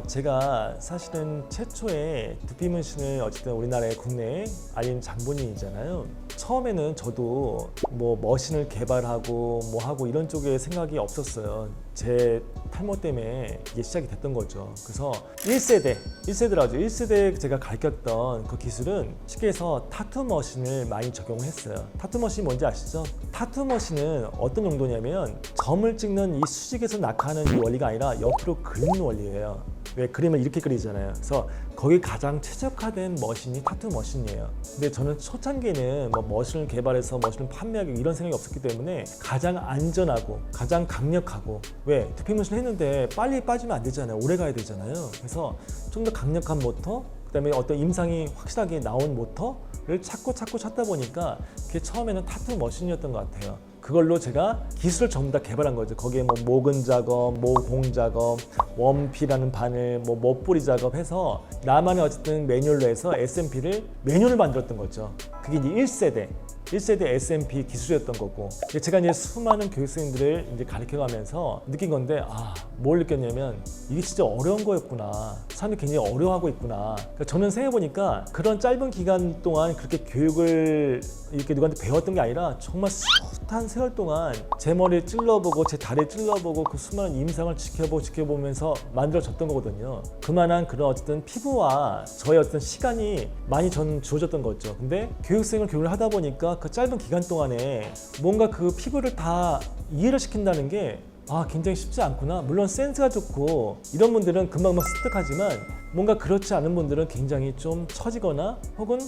제가 사실은 최초의 두피 문신을 어쨌든 우리나라의 국내에 알린 장본인이잖아요. 처음에는 저도 뭐 머신을 개발하고 뭐 하고 이런 쪽에 생각이 없었어요. 제 탈모 때문에 이게 시작이 됐던 거죠. 그래서 1세대라죠. 1세대 제가 가르쳤던 그 기술은 쉽게 해서 타투 머신을 많이 적용했어요. 타투 머신이 뭔지 아시죠? 타투 머신은 어떤 용도냐면 점을 찍는 이 수직에서 낙하하는 이 원리가 아니라 옆으로 그리는 원리예요. 왜 그림을 이렇게 그리잖아요. 그래서 거기 가장 최적화된 머신이 타투 머신이에요. 근데 저는 초창기에는 뭐 머신을 개발해서 머신을 판매하기 이런 생각이 없었기 때문에 가장 안전하고 가장 강력하고, 왜 두피 문신을 했는데 빨리 빠지면 안 되잖아요. 오래 가야 되잖아요. 그래서 좀 더 강력한 모터, 그다음에 어떤 임상이 확실하게 나온 모터를 찾다 보니까 그게 처음에는 타투 머신이었던 것 같아요. 그걸로 제가 기술을 전부 다 개발한 거죠. 거기에 뭐 모근 작업, 모공 작업, 원피라는 바늘, 뭐 못뿌리 작업해서 나만의 어쨌든 매뉴얼로 해서 SMP를 매뉴얼을 만들었던 거죠. 그게 이제 1세대 SMP 기술이었던 거고, 제가 이제 수많은 교육생들을 이제 가르쳐가면서 느낀 건데, 뭘 느꼈냐면 이게 진짜 어려운 거였구나. 사람들이 굉장히 어려워하고 있구나. 그러니까 저는 생각해보니까 그런 짧은 기간 동안 그렇게 교육을 이렇게 누구한테 배웠던 게 아니라 정말 숱한 세월 동안 제 머리를 찔러보고 제 다리를 찔러보고 그 수많은 임상을 지켜보면서 만들어졌던 거거든요. 그만한 그런 어쨌든 피부와 저의 어떤 시간이 많이 전 주어졌던 거죠. 근데 교육생을 교육을 하다 보니까 그 짧은 기간 동안에 뭔가 그 피부를 다 이해를 시킨다는 게 굉장히 쉽지 않구나. 물론 센스가 좋고 이런 분들은 금방 습득하지만 뭔가 그렇지 않은 분들은 굉장히 좀 처지거나 혹은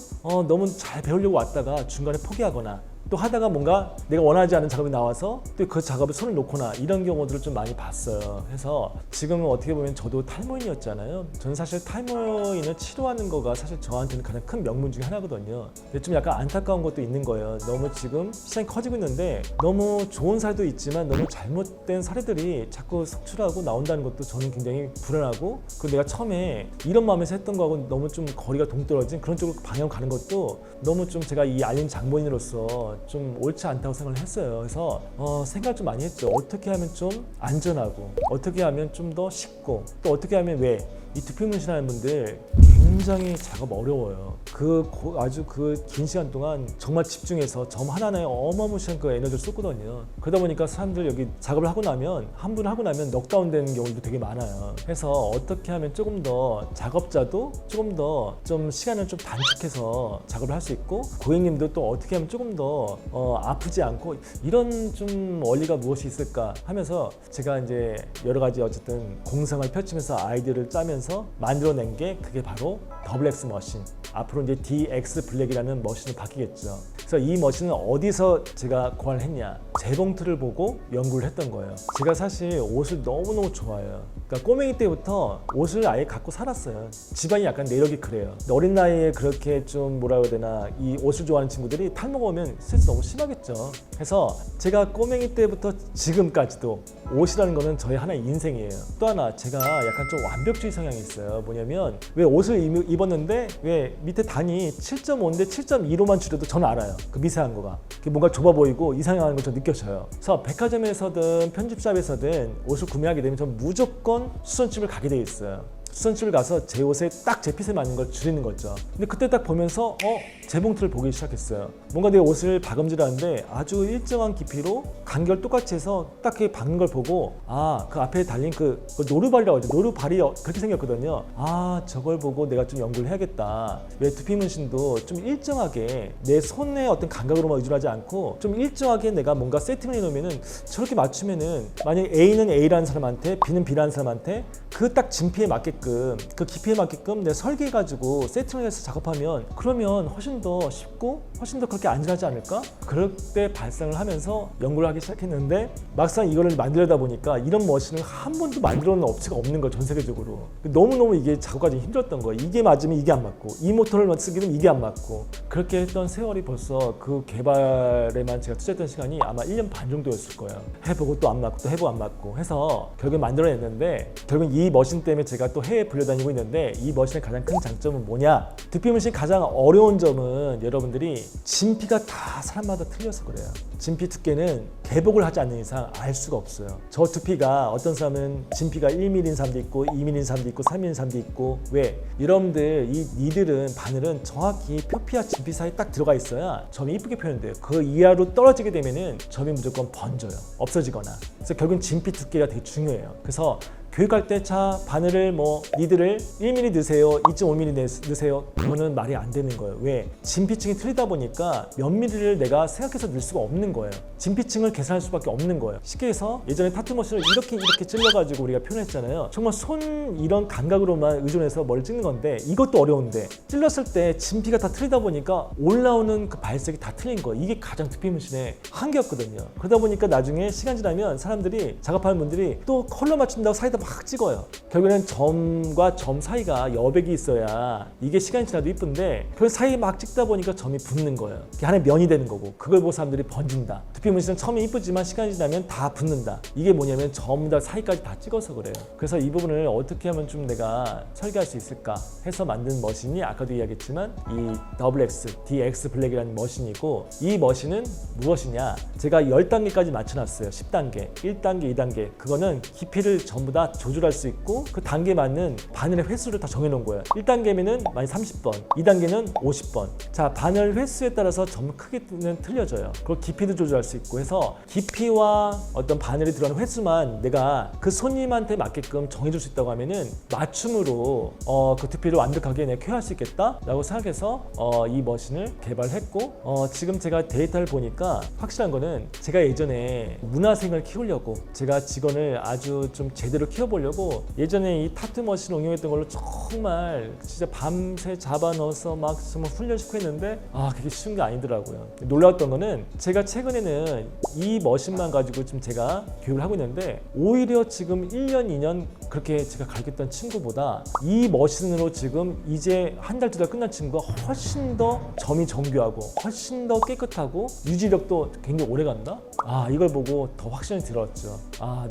너무 잘 배우려고 왔다가 중간에 포기하거나 또 하다가 뭔가 내가 원하지 않은 작업이 나와서 또 그 작업에 손을 놓거나 이런 경우들을 좀 많이 봤어요. 그래서 지금은 어떻게 보면 저도 탈모인이었잖아요. 저는 사실 탈모인을 치료하는 거가 사실 저한테는 가장 큰 명분 중에 하나거든요. 근데 좀 약간 안타까운 것도 있는 거예요. 너무 지금 시장이 커지고 있는데 너무 좋은 사례도 있지만 너무 잘못된 사례들이 자꾸 속출하고 나온다는 것도 저는 굉장히 불안하고, 그리고 내가 처음에 이런 마음에서 했던 거하고 너무 좀 거리가 동떨어진 그런 쪽으로 방향 가는 것도 너무 좀 제가 이 알림 장본인으로서 좀 옳지 않다고 생각을 했어요. 그래서 생각을 좀 많이 했죠. 어떻게 하면 좀 안전하고, 어떻게 하면 좀 더 쉽고, 또 어떻게 하면 이 두피 문신하는 분들 굉장히 작업 어려워요. 아주 그 긴 시간 동안 정말 집중해서 점 하나에 어마무시한 그 에너지를 쏟거든요. 그러다 보니까 사람들 여기 작업을 하고 나면 한 분 하고 나면 넉다운 되는 경우도 되게 많아요. 그래서 어떻게 하면 조금 더 작업자도 조금 더 좀 시간을 좀 단축해서 작업을 할 수 있고, 고객님도 또 어떻게 하면 조금 더 아프지 않고, 이런 좀 원리가 무엇이 있을까 하면서 제가 이제 여러 가지 어쨌든 공상을 펼치면서 아이디어를 짜면서 만들어낸 게 그게 바로 더블X 머신, 앞으로 이제 DX 블랙이라는 머신으로 바뀌겠죠. 그래서 이 머신은 어디서 제가 고안을 했냐, 재봉틀을 보고 연구를 했던 거예요. 제가 사실 옷을 너무너무 좋아해요. 그러니까 꼬맹이 때부터 옷을 아예 갖고 살았어요. 집안이 약간 내력이 그래요. 근데 어린 나이에 그렇게 좀 뭐라 해야 되나, 이 옷을 좋아하는 친구들이 탈모가 오면 스트레스 너무 심하겠죠. 그래서 제가 꼬맹이 때부터 지금까지도 옷이라는 거는 저의 하나의 인생이에요. 또 하나, 제가 약간 좀 완벽주의 성향이 있어요. 뭐냐면 왜 옷을 입었는데 왜 밑에 단이 7.5인데 7.2로만 줄여도 저는 알아요. 그 미세한 거가 뭔가 좁아 보이고 이상한 걸 저 느껴져요. 그래서 백화점에서든 편집샵에서든 옷을 구매하게 되면 저는 무조건 수선집을 가게 돼 있어요. 수선집을 가서 제 옷에 딱 제 핏에 맞는 걸 줄이는 거죠. 근데 그때 딱 보면서 재봉틀을 보기 시작했어요. 뭔가 내 옷을 박음질하는데 아주 일정한 깊이로 간결 똑같이 해서 딱 그게 박는 걸 보고, 그 앞에 달린 그 노루발이라고 하죠. 노루발이 그렇게 생겼거든요. 저걸 보고 내가 좀 연구를 해야겠다. 왜 두피 문신도 좀 일정하게 내 손의 어떤 감각으로만 의존하지 않고 좀 일정하게 내가 뭔가 세팅을 해놓으면은 저렇게 맞추면은 만약에 A는 A라는 사람한테 B는 B라는 사람한테 그 딱 진피에 맞게끔, 그 깊이에 맞게끔 내가 설계해가지고 세팅을 해서 작업하면 그러면 훨씬 더 쉽고 훨씬 더 그렇게 안전하지 않을까? 그럴 때 발상을 하면서 연구를 하기 시작했는데, 막상 이거를 만들다 보니까 이런 머신을 한 번도 만들어 놓은 업체가 없는 거예요, 전 세계적으로. 너무너무 이게 작업까지 힘들었던 거예요. 이게 맞으면 이게 안 맞고, 이 모터를 쓰기는 이게 안 맞고, 그렇게 했던 세월이 벌써 그 개발에만 제가 투자했던 시간이 아마 1년 반 정도였을 거예요. 해보고 또 안 맞고 또 해보고 안 맞고 해서 결국에 만들어냈는데, 결국 이 이 머신 때문에 제가 또 해외에 불려다니고 있는데 이 머신의 가장 큰 장점은 뭐냐? 두피 문신 가장 어려운 점은 여러분들이 진피가 다 사람마다 틀려서 그래요. 진피 두께는 개복을 하지 않는 이상 알 수가 없어요. 저 두피가 어떤 사람은 진피가 1mm인 사람도 있고 2mm인 사람도 있고 3mm인 사람도 있고 왜? 여러분들 이 니들은 바늘은 정확히 표피와 진피 사이에 딱 들어가 있어야 점이 이쁘게 표현돼요. 그 이하로 떨어지게 되면은 점이 무조건 번져요. 없어지거나. 그래서 결국은 진피 두께가 되게 중요해요. 그래서 교육할 때 자 바늘을 뭐 니들을 1mm 넣으세요 2.5mm 넣으세요 그거는 말이 안 되는 거예요. 왜? 진피층이 틀리다 보니까 몇 mm를 내가 생각해서 넣을 수가 없는 거예요. 진피층을 계산할 수밖에 없는 거예요. 쉽게 해서 예전에 타투 머신을 이렇게 찔러가지고 우리가 표현했잖아요. 정말 손 이런 감각으로만 의존해서 머리를 찍는 건데 이것도 어려운데 찔렀을 때 진피가 다 틀리다 보니까 올라오는 그 발색이 다 틀린 거예요. 이게 가장 두피 문신의 한계였거든요. 그러다 보니까 나중에 시간 지나면 사람들이 작업하는 분들이 또 컬러 맞춘다고 사이다 막 찍어요. 결국에는 점과 점 사이가 여백이 있어야 이게 시간이 지나도 이쁜데 그 사이에 막 찍다 보니까 점이 붙는 거예요. 그게 하나의 면이 되는 거고 그걸 보고 사람들이 번진다. 두피 문신은 처음에 이쁘지만 시간이 지나면 다 붙는다. 이게 뭐냐면 전부 다 사이까지 다 찍어서 그래요. 그래서 이 부분을 어떻게 하면 좀 내가 설계할 수 있을까 해서 만든 머신이 아까도 이야기했지만 이 XX, DX 블랙이라는 머신이고 이 머신은 무엇이냐? 제가 10단계까지 맞춰놨어요. 10단계, 1단계, 2단계 그거는 깊이를 전부 다 조절할 수 있고 그 단계에 맞는 바늘의 횟수를 다 정해놓은 거예요. 1단계면은 많이 30번, 2단계는 50번. 자, 바늘 횟수에 따라서 점 크기는 틀려져요. 그리고 깊이도 조절할 수 있고 해서 깊이와 어떤 바늘이 들어가는 횟수만 내가 그 손님한테 맞게끔 정해줄 수 있다고 하면은 맞춤으로 그 두피를 완벽하게 내가 케어할 수 있겠다라고 생각해서 이 머신을 개발했고 지금 제가 데이터를 보니까 확실한 거는 제가 예전에 문화생을 키우려고 제가 직원을 아주 좀 제대로 키워보려고 예전에 이 타투 머신 응용했던 걸로 정말 진짜 밤새 잡아 넣어서 막 정말 훈련시키고 했는데 그게 쉬운 게 아니더라고요. 놀라웠던 거는 제가 최근에는 이 머신만 가지고 지금 제가 교육을 하고 있는데 오히려 지금 1년, 2년 그렇게 제가 가르쳤던 친구보다 이 머신으로 지금 이제 한 달, 두 달 끝난 친구가 훨씬 더 점이 정교하고 훨씬 더 깨끗하고 유지력도 굉장히 오래 간다? 이걸 보고 더 확신이 들었죠.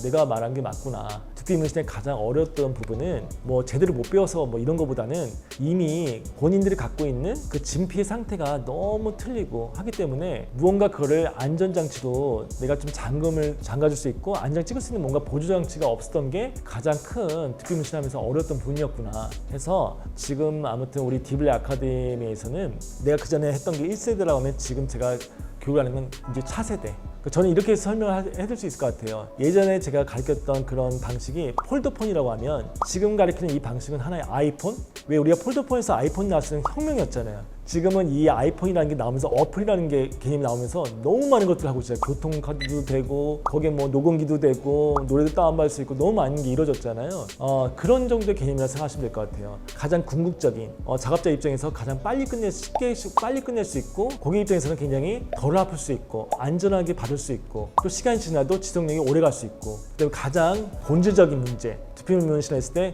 내가 말한 게 맞구나. 두피 문신의 가장 어려웠던 부분은 뭐 제대로 못 배워서 뭐 이런 거보다는 이미 본인들이 갖고 있는 그 진피의 상태가 너무 틀리고 하기 때문에 무언가 그거를 안전장치도 내가 좀 잠가줄 수 있고 안장 찍을 수 있는 뭔가 보조장치가 없었던 게 가장 큰 두피 문신하면서 어려웠던 부분이었구나 해서 지금 아무튼 우리 디블랙 아카데미에서는 내가 그 전에 했던 게 1세대라고 하면 지금 제가 교육을 하는 건 이제 차세대. 저는 이렇게 설명을 해드릴 수 있을 것 같아요. 예전에 제가 가르쳤던 그런 방식이 폴더폰이라고 하면 지금 가르치는 이 방식은 하나의 아이폰? 왜 우리가 폴더폰에서 아이폰 나왔을 때 혁명이었잖아요. 지금은 이 아이폰이라는 게 나오면서 어플이라는 게 개념이 나오면서 너무 많은 것들을 하고 있어요. 교통카드도 되고 거기에 뭐 녹음기도 되고 노래도 다운받을 수 있고 너무 많은 게 이루어졌잖아요. 그런 정도의 개념이라 생각하시면 될 것 같아요. 가장 궁극적인 작업자 입장에서 가장 빨리 쉽게 빨리 끝낼 수 있고 고객 입장에서는 굉장히 덜 아플 수 있고 안전하게 받을 수 있고 또 시간이 지나도 지속력이 오래 갈 수 있고 그리고 가장 본질적인 문제 두피 문신을 했을 때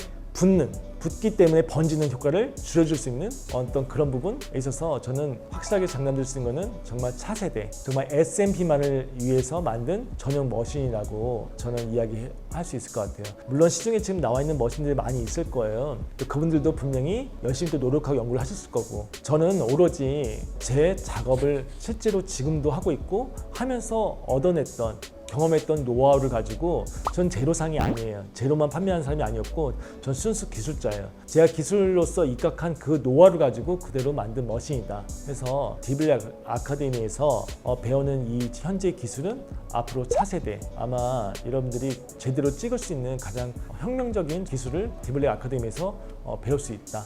붓기 때문에 번지는 효과를 줄여줄 수 있는 어떤 그런 부분에 있어서 저는 확실하게 장담드릴 수 있는 거는 정말 차세대, 정말 S&P만을 위해서 만든 전용 머신이라고 저는 이야기할 수 있을 것 같아요. 물론 시중에 지금 나와 있는 머신들이 많이 있을 거예요. 또 그분들도 분명히 열심히 또 노력하고 연구를 하셨을 거고 저는 오로지 제 작업을 실제로 지금도 하고 있고 하면서 얻어냈던 경험했던 노하우를 가지고 전 제로상이 아니에요. 제로만 판매하는 사람이 아니었고 전 순수 기술자예요. 제가 기술로서 입각한 그 노하우를 가지고 그대로 만든 머신이다. 그래서 디블랙 아카데미에서 배우는 이 현재 기술은 앞으로 차세대 아마 여러분들이 제대로 찍을 수 있는 가장 혁명적인 기술을 디블랙 아카데미에서 배울 수 있다.